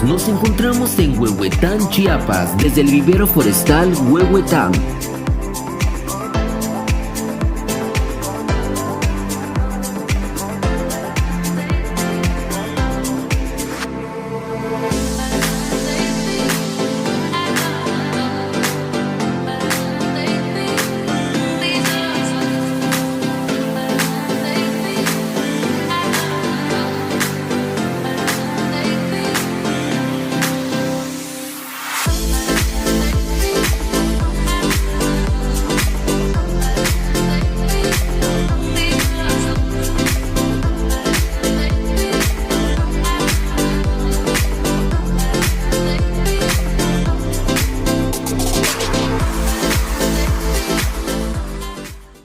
Nos encontramos en Huehuetán, Chiapas, desde el vivero forestal Huehuetán.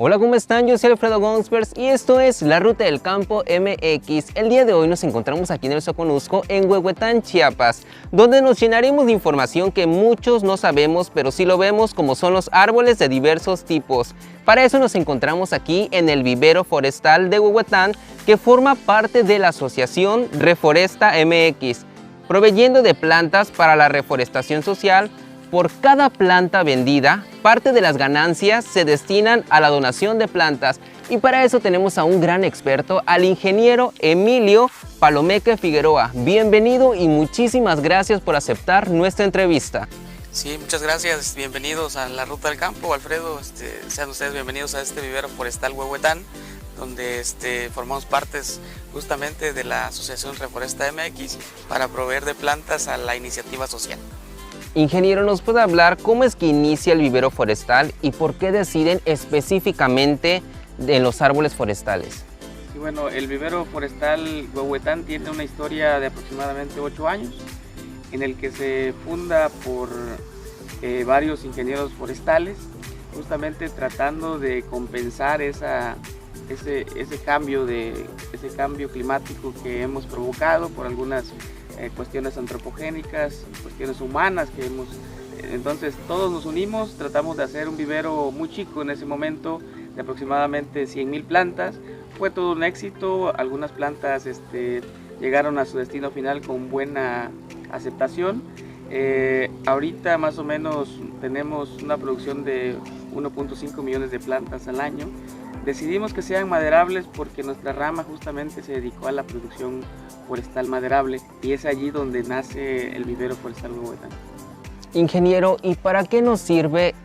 Hola, ¿cómo están? Yo soy Alfredo Gonsbergs y esto es La Ruta del Campo MX. El día de hoy nos encontramos aquí en el Soconusco, en Huehuetán, Chiapas, donde nos llenaremos de información que muchos no sabemos, pero sí lo vemos, como son los árboles de diversos tipos. Para eso nos encontramos aquí en el vivero forestal de Huehuetán, que forma parte de la asociación Reforesta MX, proveyendo de plantas para la reforestación social. Por cada planta vendida, parte de las ganancias se destinan a la donación de plantas. Y para eso tenemos a un gran experto, al ingeniero Emilio Palomeque Figueroa. Bienvenido y muchísimas gracias por aceptar nuestra entrevista. Sí, muchas gracias. Bienvenidos a La Ruta del Campo, Alfredo. Sean ustedes bienvenidos a este vivero forestal Huehuetán, donde formamos partes justamente de la Asociación Reforesta MX para proveer de plantas a la iniciativa social. Ingeniero, ¿nos puede hablar cómo es que inicia el vivero forestal y por qué deciden específicamente de los árboles forestales? Sí, bueno, el vivero forestal Huehuetán tiene una historia de aproximadamente 8 años, en el que se funda por varios ingenieros forestales, justamente tratando de compensar ese cambio climático que hemos provocado por algunas cuestiones antropogénicas, cuestiones humanas que hemos... Entonces todos nos unimos, tratamos de hacer un vivero muy chico en ese momento, de aproximadamente 100,000 plantas. Fue todo un éxito, algunas plantas llegaron a su destino final con buena aceptación. Ahorita más o menos tenemos una producción de 1.5 millones de plantas al año. Decidimos que sean maderables porque nuestra rama justamente se dedicó a la producción forestal maderable y es allí donde nace el vivero forestal Huehuetán. Ingeniero, ¿y para qué nos sirve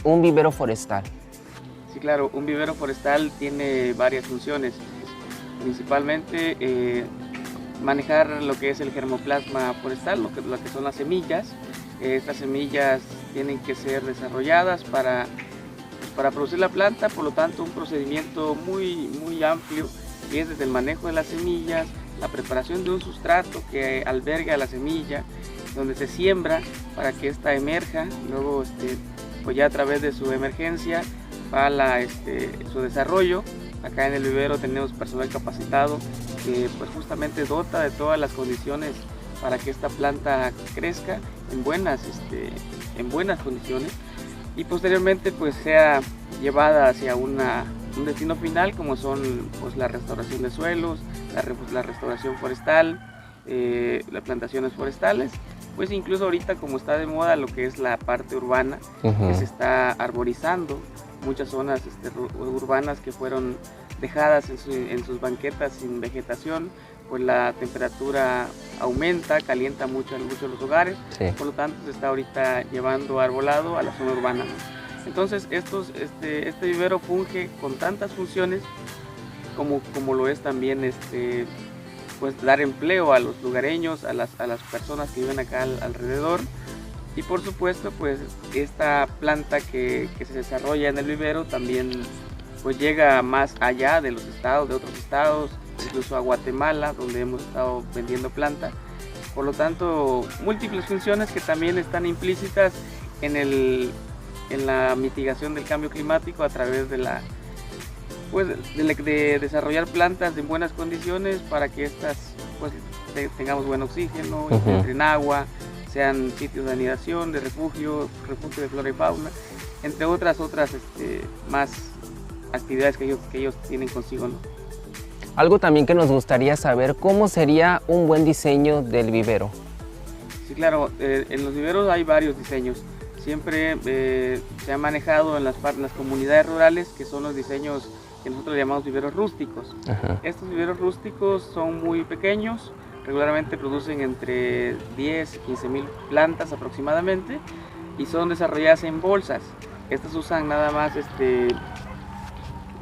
un vivero forestal? Sí, claro, un vivero forestal tiene varias funciones, principalmente manejar lo que es el germoplasma forestal, lo que son las semillas. Estas semillas tienen que ser desarrolladas para producir la planta, por lo tanto un procedimiento muy amplio, que es desde el manejo de las semillas, la preparación de un sustrato que alberga la semilla, donde se siembra para que ésta emerja, luego pues ya a través de su emergencia va su desarrollo. Acá en el vivero tenemos personal capacitado que pues justamente dota de todas las condiciones para que esta planta crezca en buenas condiciones y posteriormente pues sea llevada hacia un destino final, como son pues la restauración de suelos, la restauración forestal, las plantaciones forestales, pues incluso ahorita como está de moda lo que es la parte urbana, que se está arborizando muchas zonas urbanas que fueron dejadas en sus banquetas sin vegetación, pues la temperatura aumenta, calienta mucho los hogares, sí. Por lo tanto se está ahorita llevando arbolado a la zona urbana. Entonces este vivero funge con tantas funciones como lo es también pues dar empleo a los lugareños, a las personas que viven acá alrededor. Y por supuesto pues esta planta que se desarrolla en el vivero también pues llega más allá de los estados, de otros estados, incluso a Guatemala, donde hemos estado vendiendo planta. Por lo tanto, múltiples funciones que también están implícitas en la mitigación del cambio climático a través de desarrollar plantas en buenas condiciones para que estas pues tengamos buen oxígeno, encuentren agua, sean sitios de anidación, de refugio de flora y fauna, entre otras más actividades que ellos tienen consigo, ¿no? Algo también que nos gustaría saber, ¿cómo sería un buen diseño del vivero? Sí, claro, en los viveros hay varios diseños. Siempre se ha manejado en las comunidades rurales, que son los diseños que nosotros llamamos viveros rústicos. Ajá. Estos viveros rústicos son muy pequeños, regularmente producen entre 10 y 15 mil plantas aproximadamente y son desarrolladas en bolsas. Estas usan nada más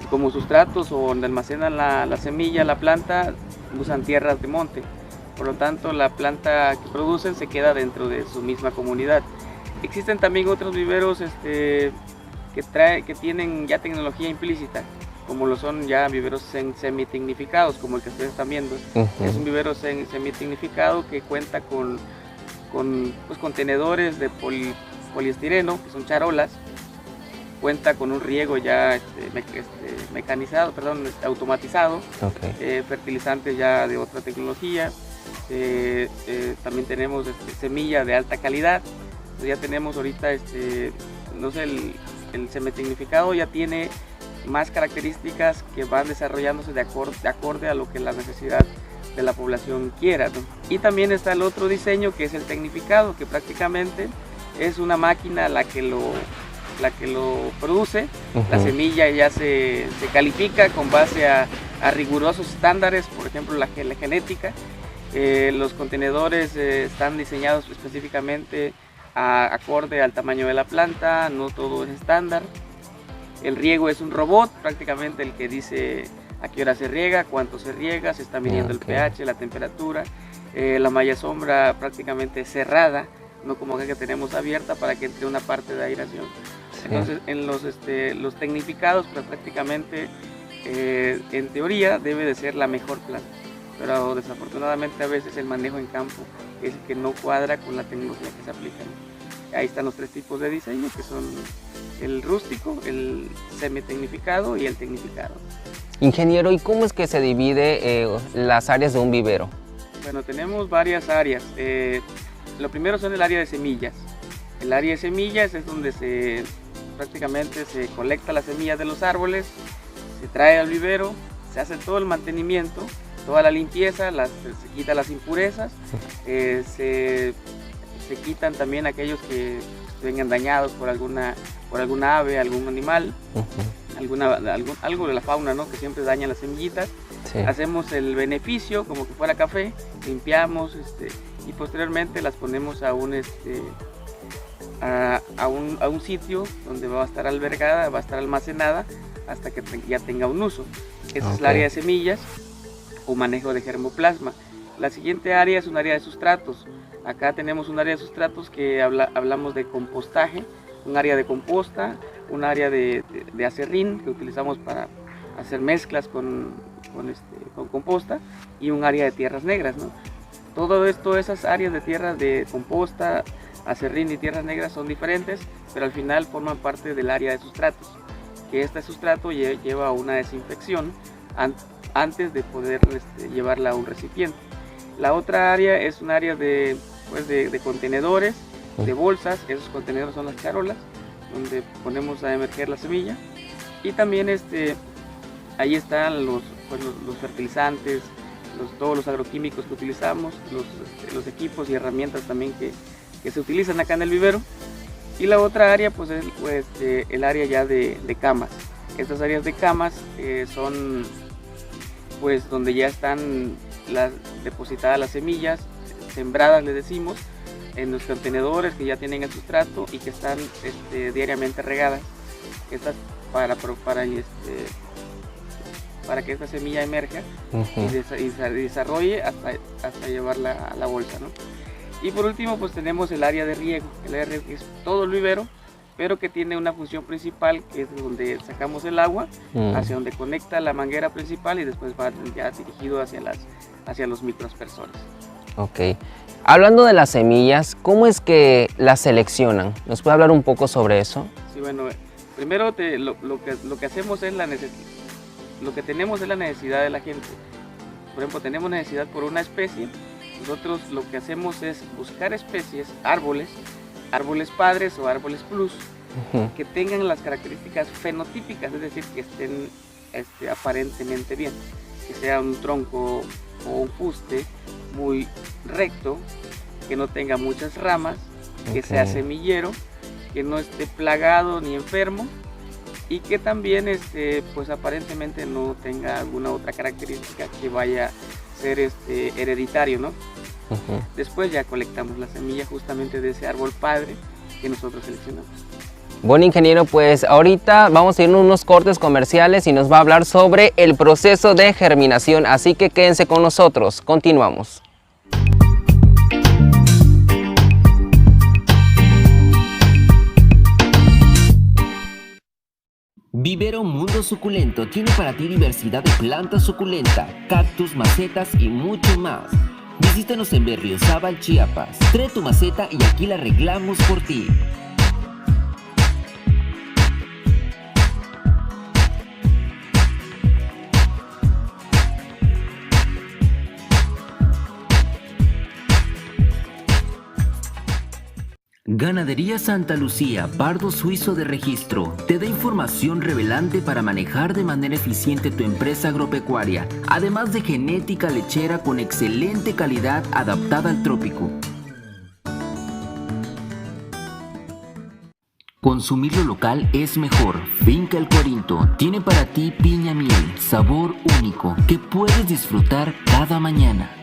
como sustratos o donde almacenan la semilla, la planta, usan tierras de monte. Por lo tanto, la planta que producen se queda dentro de su misma comunidad. Existen también otros viveros que tienen ya tecnología implícita, como lo son ya viveros semitecnificados, como el que ustedes están viendo. Es un vivero semitecnificado que cuenta con contenedores de poliestireno, que son charolas. Cuenta con un riego ya automatizado, Okay. Fertilizantes ya de otra tecnología. También tenemos semilla de alta calidad. Ya tenemos ahorita, no sé, el semitecnificado ya tiene más características que van desarrollándose de acorde a lo que la necesidad de la población quiera, ¿no? Y también está el otro diseño, que es el tecnificado, que prácticamente es una máquina la que lo produce. La semilla ya se califica con base a rigurosos estándares, por ejemplo la genética. Los contenedores están diseñados específicamente acorde al tamaño de la planta, no todo es estándar. El riego es un robot, prácticamente el que dice a qué hora se riega, cuánto se riega, se está midiendo el pH, la temperatura. La malla sombra prácticamente cerrada, no como acá que tenemos abierta para que entre una parte de aireación. Sí. Entonces en los tecnificados pues, prácticamente en teoría debe de ser la mejor planta, pero desafortunadamente a veces el manejo en campo es el que no cuadra con la tecnología que se aplica. Ahí están los 3 tipos de diseño, que son el rústico, el semitecnificado y el tecnificado. Ingeniero, ¿y cómo es que se divide las áreas de un vivero? Bueno, tenemos varias áreas. Lo primero son el área de semillas. El área de semillas es donde prácticamente se colecta la semilla de los árboles, se trae al vivero, se hace todo el mantenimiento, toda la limpieza, se quitan las impurezas, se quitan también aquellos que vengan dañados por alguna ave, algún animal, algo de la fauna, ¿no? Que siempre daña las semillitas. Sí. Hacemos el beneficio como que fuera café, limpiamos y posteriormente las ponemos a un sitio donde va a estar albergada, va a estar almacenada hasta que ya tenga un uso. Esa es el área de semillas o manejo de germoplasma. La siguiente área es un área de sustratos. Acá tenemos un área de sustratos que hablamos de compostaje, un área de composta, un área de acerrín que utilizamos para hacer mezclas con composta, y un área de tierras negras, ¿no? Todo esto, esas áreas de tierras de composta, acerrín y tierras negras son diferentes, pero al final forman parte del área de sustratos, que este sustrato lleva una desinfección antes de poder llevarla a un recipiente. La otra área es un área de contenedores, de bolsas. Esos contenedores son las charolas, donde ponemos a emerger la semilla. Y también ahí están los fertilizantes, todos los agroquímicos que utilizamos, los equipos y herramientas también que se utilizan acá en el vivero. Y la otra área pues es el área ya de camas. Estas áreas de camas son pues donde ya están depositadas las semillas, sembradas le decimos, en los contenedores que ya tienen el sustrato y que están diariamente regadas. Estas para que esta semilla emerja y se desarrolle hasta llevarla a la bolsa, ¿no? Y por último pues tenemos el área de riego. El área de riego es todo el vivero, pero que tiene una función principal, que es donde sacamos el agua, hacia donde conecta la manguera principal y después va ya dirigido hacia los microaspersores. Ok. Hablando de las semillas, ¿cómo es que las seleccionan? ¿Nos puede hablar un poco sobre eso? Sí, bueno, primero lo que hacemos es lo que tenemos es la necesidad de la gente. Por ejemplo, tenemos necesidad por una especie. Nosotros lo que hacemos es buscar especies, árboles padres o árboles plus, que tengan las características fenotípicas, es decir, que estén aparentemente bien, que sea un tronco o un fuste muy recto, que no tenga muchas ramas, que sea semillero, que no esté plagado ni enfermo y que también pues aparentemente no tenga alguna otra característica que vaya a ser hereditario, ¿no? Después ya colectamos la semilla justamente de ese árbol padre que nosotros seleccionamos. Bueno, ingeniero, pues ahorita vamos a ir a unos cortes comerciales y nos va a hablar sobre el proceso de germinación, así que quédense con nosotros, continuamos. Vivero Mundo Suculento tiene para ti diversidad de plantas suculenta, cactus, macetas y mucho más. Visítanos en Berriozábal, Chiapas. Trae tu maceta y aquí la arreglamos por ti. Ganadería Santa Lucía, pardo suizo de registro, te da información revelante para manejar de manera eficiente tu empresa agropecuaria, además de genética lechera con excelente calidad adaptada al trópico. Consumir lo local es mejor. Finca El Corinto tiene para ti piña miel, sabor único que puedes disfrutar cada mañana.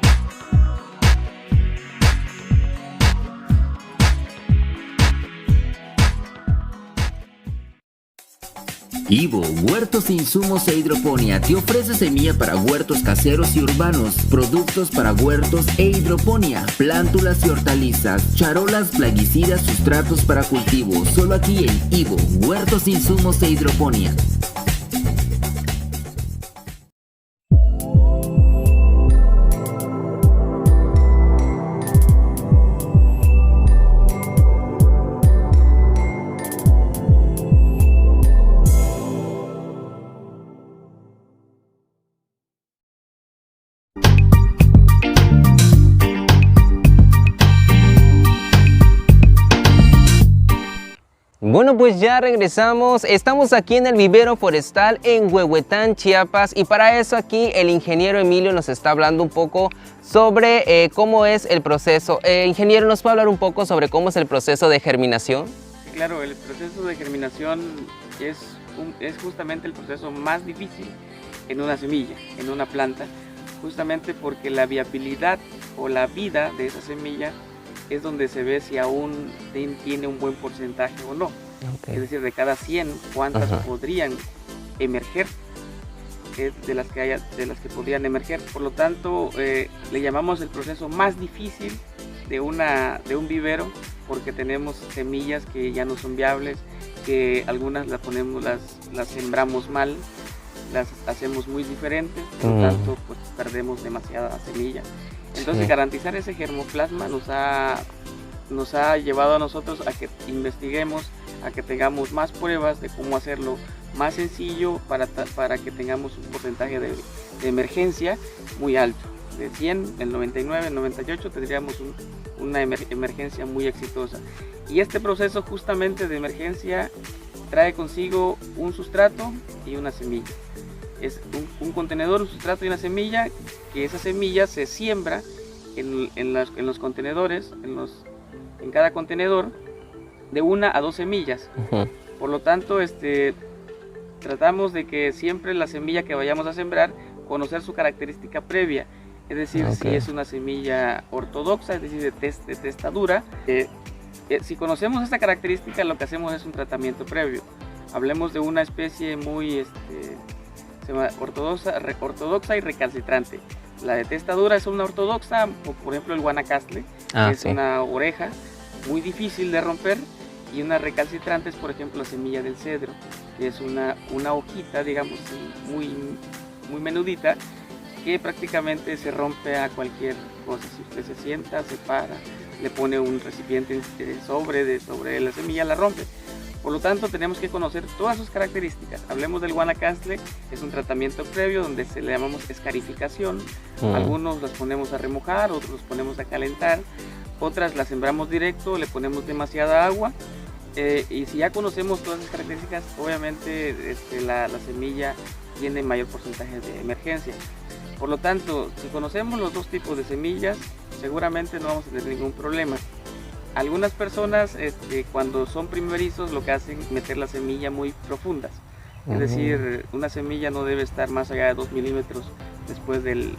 Ivo, Huertos e Insumos e Hidroponía te ofrece semilla para huertos caseros y urbanos, productos para huertos e hidroponía, plántulas y hortalizas, charolas, plaguicidas, sustratos para cultivos. Solo aquí en Ivo, Huertos e Insumos e Hidroponía. Bueno, pues ya regresamos, estamos aquí en el vivero forestal en Huehuetán, Chiapas, y para eso aquí el ingeniero Emilio nos está hablando un poco sobre cómo es el proceso. Ingeniero, ¿nos puede hablar un poco sobre cómo es el proceso de germinación? Sí, claro, el proceso de germinación es justamente el proceso más difícil en una semilla, en una planta, justamente porque la viabilidad o la vida de esa semilla es donde se ve si aún tiene un buen porcentaje o no. Okay. Es decir, de cada 100, cuántas podrían emerger, de las que podrían emerger. Por lo tanto, le llamamos el proceso más difícil de un vivero, porque tenemos semillas que ya no son viables, que algunas las sembramos mal, las hacemos muy diferentes, por lo tanto pues perdemos demasiada semilla. Entonces garantizar ese germoplasma nos ha llevado a nosotros a que investiguemos, a que tengamos más pruebas de cómo hacerlo más sencillo para que tengamos un porcentaje de emergencia muy alto. De 100, el 99, el 98 tendríamos una emergencia muy exitosa. Y este proceso justamente de emergencia trae consigo un sustrato y una semilla. Es un contenedor, un sustrato y una semilla, que esa semilla se siembra en los contenedores, en cada contenedor, de 1 a 2 semillas. Por lo tanto, tratamos de que siempre la semilla que vayamos a sembrar, conocer su característica previa, es decir, si es una semilla ortodoxa, es decir, de testadura. Si conocemos esta característica, lo que hacemos es un tratamiento previo. Hablemos de una especie muy se llama ortodoxa y recalcitrante. La de testadura es una ortodoxa, por ejemplo el Guanacaste, que es una oreja muy difícil de romper, y una recalcitrante es, por ejemplo, la semilla del cedro, que es una hojita, digamos, muy menudita, que prácticamente se rompe a cualquier cosa. Si usted se sienta, se para, le pone un recipiente sobre la semilla, la rompe. Por lo tanto, tenemos que conocer todas sus características. Hablemos del Guanacaste, es un tratamiento previo donde le llamamos escarificación. Algunos los ponemos a remojar, otros los ponemos a calentar, otras las sembramos directo, le ponemos demasiada agua. Y si ya conocemos todas esas características, obviamente la semilla tiene mayor porcentaje de emergencia. Por lo tanto, si conocemos los dos tipos de semillas, seguramente no vamos a tener ningún problema. Algunas personas cuando son primerizos lo que hacen es meter la semilla muy profundas. Es decir, una semilla no debe estar más allá de 2 milímetros después de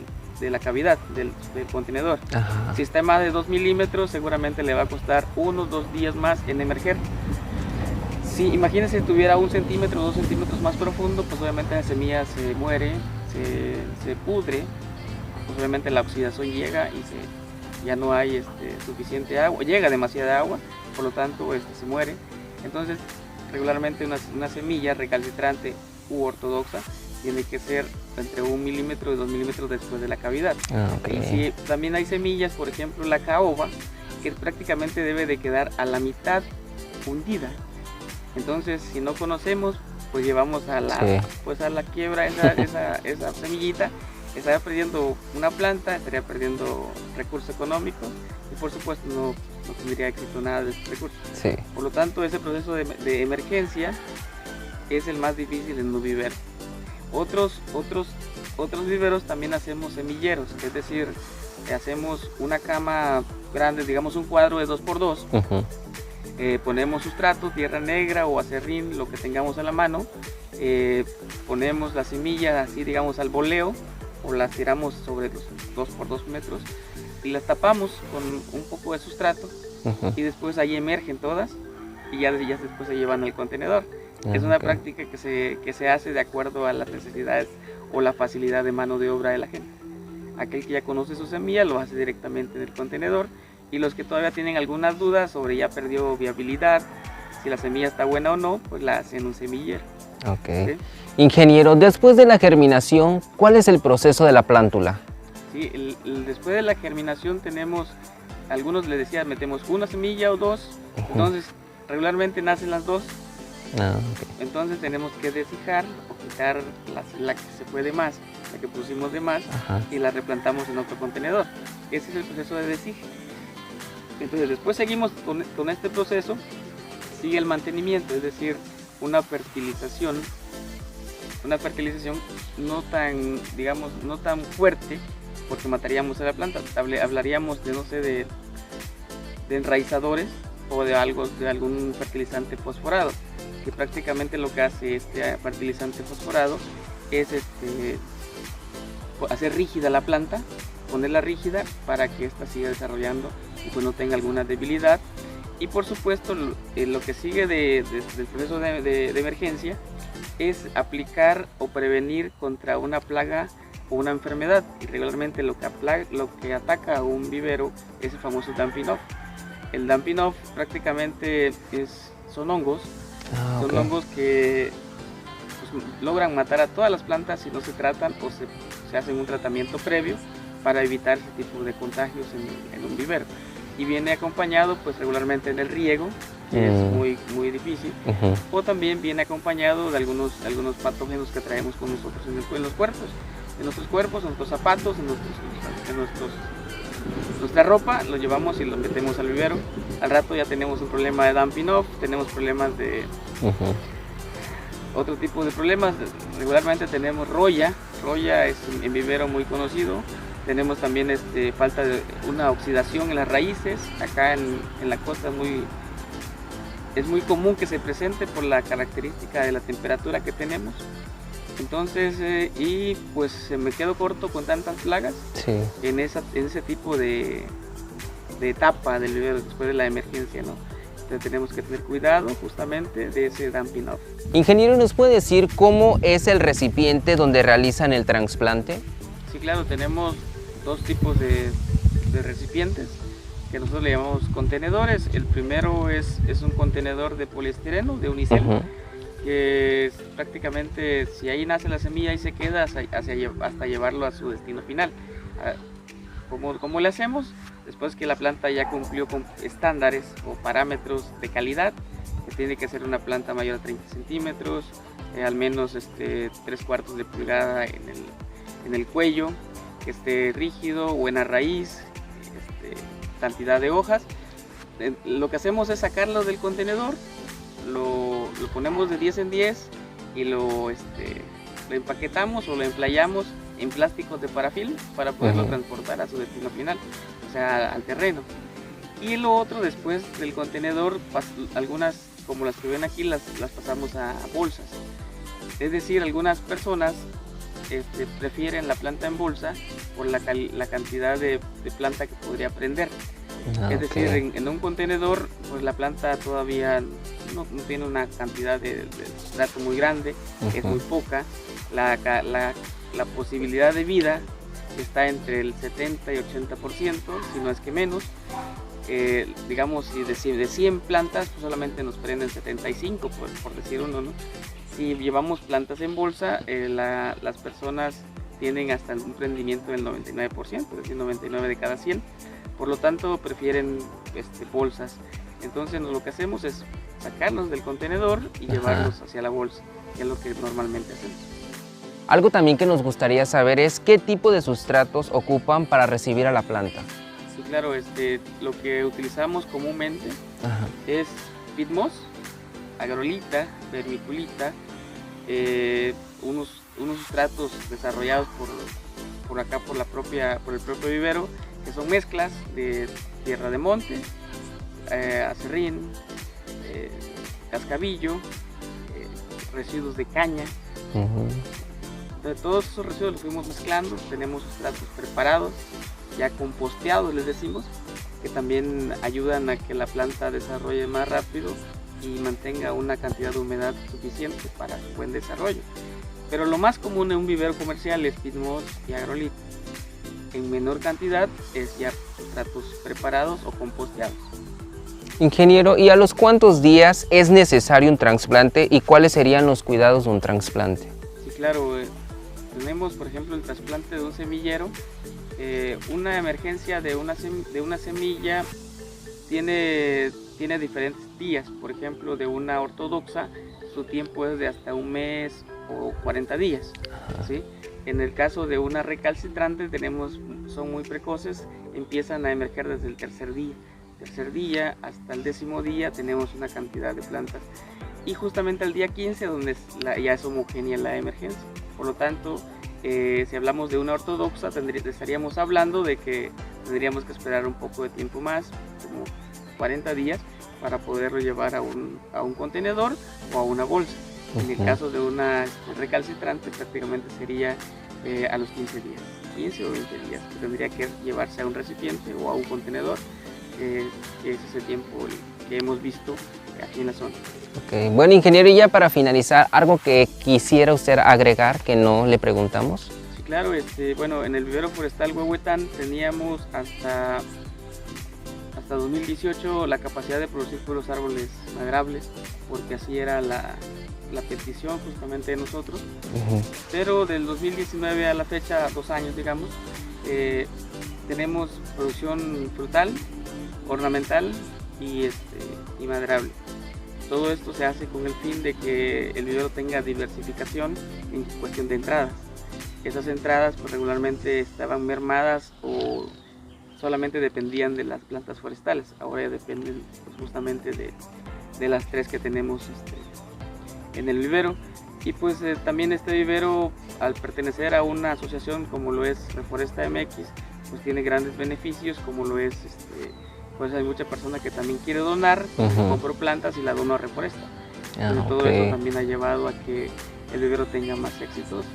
la cavidad del contenedor. Ajá. Si está más de 2 milímetros, seguramente le va a costar 1 o 2 días más en emerger. Si imagínense si tuviera 1 centímetro o 2 centímetros más profundo, pues obviamente la semilla se muere, se pudre, pues obviamente la oxidación llega y ya no hay suficiente agua, llega demasiada agua, por lo tanto se muere. Entonces, regularmente una semilla recalcitrante u ortodoxa tiene que ser entre 1 milímetro y 2 milímetros después de la cavidad. Okay. Y si también hay semillas, por ejemplo la caoba, que prácticamente debe de quedar a la mitad hundida. Entonces, si no conocemos, pues llevamos a la quiebra esa semillita, estaría perdiendo una planta, estaría perdiendo recursos económicos y por supuesto no tendría éxito nada de estos recursos. Sí. Por lo tanto, ese proceso de emergencia es el más difícil en un vivero. Otros viveros también hacemos semilleros, es decir, hacemos una cama grande, digamos un cuadro de 2x2, ponemos sustrato, tierra negra o acerrín, lo que tengamos a la mano, ponemos las semillas así digamos al voleo o las tiramos sobre los 2x2 metros y las tapamos con un poco de sustrato y después ahí emergen todas y ya después se llevan al contenedor. Es una práctica que se hace de acuerdo a las necesidades o la facilidad de mano de obra de la gente. Aquel que ya conoce su semilla lo hace directamente en el contenedor y los que todavía tienen algunas dudas sobre ya perdió viabilidad, si la semilla está buena o no, pues la hacen en un semillero. Okay. ¿Sí? Ingeniero, después de la germinación, ¿cuál es el proceso de la plántula? Sí, después de la germinación tenemos, algunos les decía, metemos una semilla o dos, entonces regularmente nacen las dos. Entonces tenemos que deshijar o quitar la que se fue de más, la que pusimos de más y la replantamos en otro contenedor. Ese es el proceso de deshije. Entonces después seguimos con este proceso, sigue el mantenimiento, es decir, una fertilización no tan, digamos, no tan fuerte porque mataríamos a la planta. Hablaríamos de, no sé, de enraizadores o de algún fertilizante fosforado, que prácticamente lo que hace este fertilizante fosforado es hacer rígida la planta, ponerla rígida para que ésta siga desarrollando y pues no tenga alguna debilidad. Y por supuesto lo que sigue del proceso de emergencia es aplicar o prevenir contra una plaga o una enfermedad. Y regularmente lo que ataca a un vivero es el famoso dumping off. El dumping off prácticamente son hongos. Son hongos que pues, logran matar a todas las plantas si no se tratan o se hacen un tratamiento previo para evitar ese tipo de contagios en un vivero. Y viene acompañado pues regularmente en el riego, que es muy difícil, o también viene acompañado de algunos patógenos que traemos con nosotros en nuestros cuerpos, en nuestros zapatos, en nuestra ropa, lo llevamos y lo metemos al vivero. Al rato ya tenemos un problema de dumping off, tenemos problemas de otro tipo de problemas. Regularmente tenemos roya es en vivero muy conocido. Tenemos también falta de una oxidación en las raíces. Acá en la costa es muy común que se presente por la característica de la temperatura que tenemos. Entonces, y pues se me quedo corto con tantas plagas en ese tipo de etapa del vivero después de la emergencia, ¿no? Entonces tenemos que tener cuidado justamente de ese dumping off. Ingeniero, ¿nos puede decir cómo es el recipiente donde realizan el trasplante? Sí, claro, tenemos dos tipos de recipientes que nosotros le llamamos contenedores. El primero es un contenedor de poliestireno, de unicel, que prácticamente si ahí nace la semilla y se queda hasta llevarlo a su destino final. ¿Cómo le hacemos? Después que la planta ya cumplió con estándares o parámetros de calidad, que tiene que ser una planta mayor a 30 centímetros, al menos 3/4 de pulgada en el cuello, que esté rígido, buena raíz, cantidad de hojas. Lo que hacemos es sacarlo del contenedor, lo ponemos de 10 en 10 y lo empaquetamos o lo emplayamos en plásticos de parafil para poderlo transportar a su destino final, o sea, al terreno. Y lo otro, después del contenedor, algunas como las que ven aquí las pasamos a bolsas. Es decir, algunas personas prefieren la planta en bolsa por la cantidad de planta que podría prender. Es decir, en un contenedor pues la planta todavía no tiene una cantidad de sustrato muy grande, es muy poca. La posibilidad de vida está entre el 70 y 80%, si no es que menos. Digamos, si de 100 plantas pues solamente nos prenden 75, por decir uno, ¿no? Si llevamos plantas en bolsa, las personas tienen hasta un rendimiento del 99%, es decir, 99 de cada 100. Por lo tanto, prefieren bolsas. Entonces, lo que hacemos es sacarlos del contenedor y llevarlos hacia la bolsa, que es lo que normalmente hacemos. Algo también que nos gustaría saber es qué tipo de sustratos ocupan para recibir a la planta. Sí, claro, lo que utilizamos comúnmente es pitmoss, agrolita, vermiculita, unos sustratos desarrollados por el propio vivero, que son mezclas de tierra de monte, acerrín, cascabillo, residuos de caña. De todos esos residuos los fuimos mezclando, tenemos sustratos preparados, ya composteados les decimos, que también ayudan a que la planta desarrolle más rápido y mantenga una cantidad de humedad suficiente para su buen desarrollo. Pero lo más común en un vivero comercial es pitmoss y agrolita. En menor cantidad es ya sustratos preparados o composteados. Ingeniero, ¿y a los cuántos días es necesario un trasplante y cuáles serían los cuidados de un trasplante? Sí, claro, tenemos por ejemplo el trasplante de un semillero. Una emergencia de una semilla tiene diferentes días. Por ejemplo, de una ortodoxa su tiempo es de hasta un mes o 40 días, ¿sí? En el caso de una recalcitrante son muy precoces, empiezan a emerger desde el tercer día hasta el 10º día tenemos una cantidad de plantas, y justamente al día 15 donde ya es homogénea la emergencia. Por lo tanto, si hablamos de una ortodoxa, estaríamos hablando de que tendríamos que esperar un poco de tiempo más, como 40 días, para poderlo llevar a un contenedor o a una bolsa. En el caso de una recalcitrante prácticamente sería a los 15 días, 15 o 20 días, que tendría que llevarse a un recipiente o a un contenedor, que es ese tiempo que hemos visto aquí en la zona. Okay. Bueno, ingeniero, y ya para finalizar, ¿algo que quisiera usted agregar que no le preguntamos? Sí, claro, bueno, en el vivero forestal Huehuetán teníamos hasta 2018 la capacidad de producir puros árboles madrables, porque así era la petición justamente de nosotros. Pero del 2019 a la fecha, 2 años digamos, tenemos producción frutal, ornamental y maderable. Todo esto se hace con el fin de que el vivero tenga diversificación en cuestión de entradas. Esas entradas pues regularmente estaban mermadas o solamente dependían de las plantas forestales. Ahora ya dependen pues, justamente de las 3 que tenemos en el vivero. Y pues también este vivero, al pertenecer a una asociación como lo es Reforesta MX, pues tiene grandes beneficios, como lo es pues hay mucha persona que también quiere donar, compró plantas y la donó a Reforesta. Entonces, todo eso también ha llevado a que el vivero tenga más éxitos.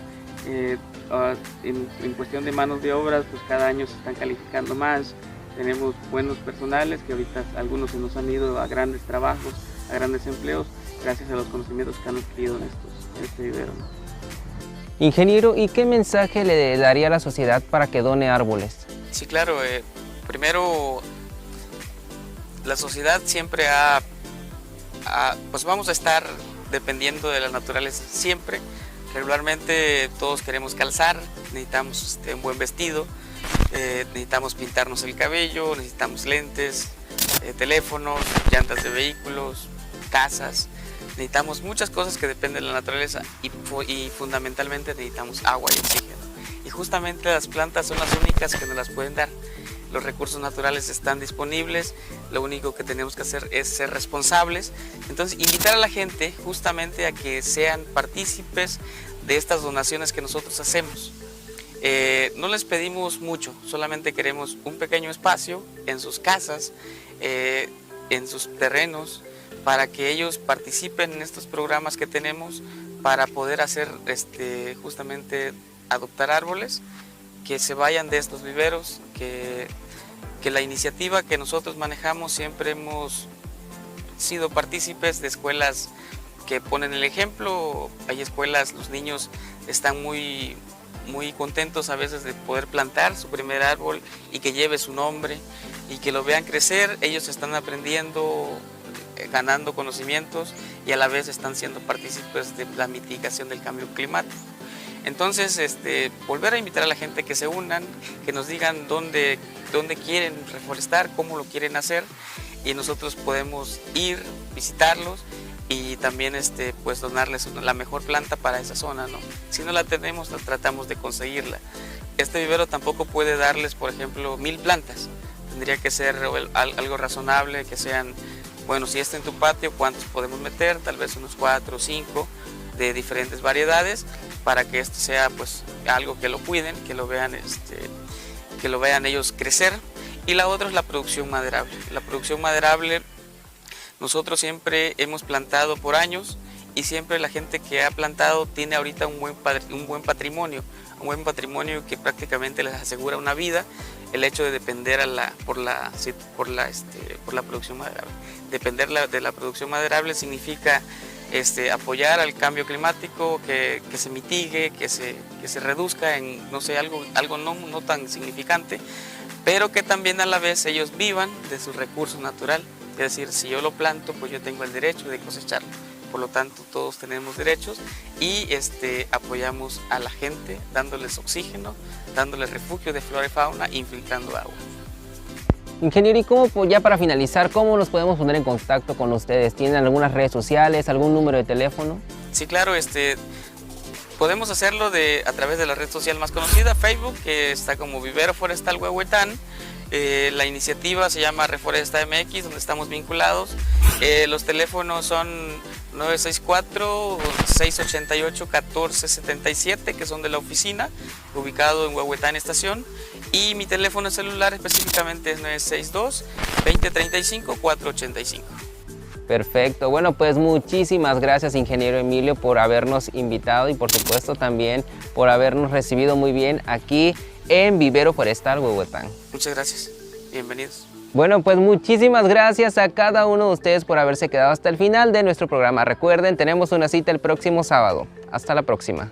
En cuestión de manos de obras, pues cada año se están calificando más. Tenemos buenos personales que ahorita algunos se nos han ido a grandes trabajos, a grandes empleos, gracias a los conocimientos que han adquirido en este vivero. Ingeniero, ¿y qué mensaje le daría a la sociedad para que done árboles? Sí, claro. Primero, la sociedad siempre pues vamos a estar dependiendo de la naturaleza siempre. Regularmente todos queremos calzar, necesitamos un buen vestido, necesitamos pintarnos el cabello, necesitamos lentes, teléfonos, llantas de vehículos, casas. Necesitamos muchas cosas que dependen de la naturaleza y fundamentalmente necesitamos agua y oxígeno. Y justamente las plantas son las únicas que nos las pueden dar. Los recursos naturales están disponibles, lo único que tenemos que hacer es ser responsables. Entonces, invitar a la gente justamente a que sean partícipes de estas donaciones que nosotros hacemos. No les pedimos mucho, solamente queremos un pequeño espacio en sus casas, en sus terrenos, para que ellos participen en estos programas que tenemos para poder hacer justamente adoptar árboles que se vayan de estos viveros, que la iniciativa que nosotros manejamos siempre hemos sido partícipes de escuelas que ponen el ejemplo. Hay escuelas, los niños están muy contentos a veces de poder plantar su primer árbol y que lleve su nombre y que lo vean crecer. Ellos están aprendiendo, ganando conocimientos y a la vez están siendo partícipes de la mitigación del cambio climático. Entonces, volver a invitar a la gente que se unan, que nos digan dónde quieren reforestar, cómo lo quieren hacer, y nosotros podemos ir, visitarlos y también pues donarles la mejor planta para esa zona, ¿no? Si no la tenemos, tratamos de conseguirla. Este vivero tampoco puede darles, por ejemplo, 1000 plantas. Tendría que ser algo razonable, que sean, bueno, si está en tu patio, ¿cuántos podemos meter? Tal vez unos 4 o 5 de diferentes variedades, para que esto sea pues algo que lo cuiden, que lo vean ellos crecer. Y la otra es la producción maderable. La producción maderable, nosotros siempre hemos plantado por años y siempre la gente que ha plantado tiene ahorita un buen patrimonio que prácticamente les asegura una vida, el hecho de depender por la producción maderable. Depender de la producción maderable significa apoyar al cambio climático, que se mitigue, que se reduzca en, no sé, algo no tan significante, pero que también a la vez ellos vivan de su recurso natural. Es decir, si yo lo planto, pues yo tengo el derecho de cosecharlo. Por lo tanto, todos tenemos derechos y apoyamos a la gente dándoles oxígeno, dándoles refugio de flora y fauna, infiltrando agua. Ingeniero, y ya para finalizar, ¿cómo nos podemos poner en contacto con ustedes? ¿Tienen algunas redes sociales, algún número de teléfono? Sí, claro, podemos hacerlo a través de la red social más conocida, Facebook, que está como Vivero Forestal Huehuetán. La iniciativa se llama Reforesta MX, donde estamos vinculados. Los teléfonos son 964-688-1477, que son de la oficina, ubicado en Huehuetán Estación. Y mi teléfono celular específicamente es 962-2035-485. Perfecto, bueno, pues muchísimas gracias, ingeniero Emilio, por habernos invitado y por supuesto también por habernos recibido muy bien aquí en Vivero Forestal Huehuetán. Muchas gracias, bienvenidos. Bueno, pues muchísimas gracias a cada uno de ustedes por haberse quedado hasta el final de nuestro programa. Recuerden, tenemos una cita el próximo sábado. Hasta la próxima.